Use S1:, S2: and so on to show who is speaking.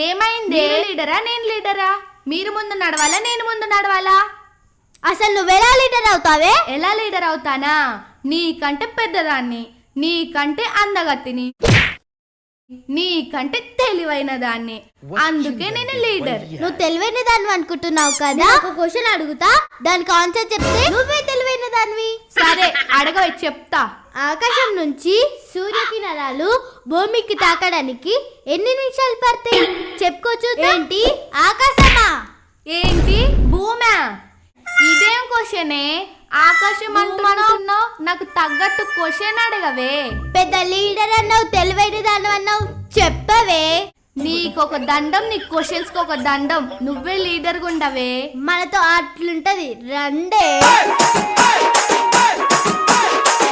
S1: ఏమైంది? లీడరా నేను లీడరా? మీరు ముందు నడవాలా నేను ముందు నడవాలా?
S2: అసలు నువ్వెలా లీడర్ అవుతావే?
S1: ఎలా లీడర్ అవుతానా? నీకంటే పెద్దదాన్ని, నీకంటే అందగత్తిని, నీకంటే తెలివైన దాన్ని, అందుకే నేను లీడర్.
S2: నువ్వు తెలివైన దాన్ని అనుకుంటున్నావు కదా? ఒక క్వశ్చన్ అడుగుతా, దానికి ఆన్సర్ చెప్తే నువ్వే తెలివైన దానివి.
S1: సరే అడగవే చెప్తా.
S2: ఆకాశం నుంచి సూర్యకిరణాలు భూమికి తాకడానికి ఎన్ని నిమిషాలు పడతాయి? చెప్పుకోవచ్చు. ఏంటి ఆకాశమా?
S1: ఏంటి భూమా? ఇదేం క్వశ్చనే? ఆకాశం అంటున్నావు, నాకు తగ్గట్టు క్వశ్చన్ అడగవే.
S2: పెద్ద లీడర్ అన్నావు, తెలివైన దాన్ని అన్నావు, చెప్పవే.
S1: నీకొక దండం, నీ క్వశ్చన్స్ కి ఒక దండం. నువ్వే లీడర్ గుండవే.
S2: మనతో అట్లుంటది రండే.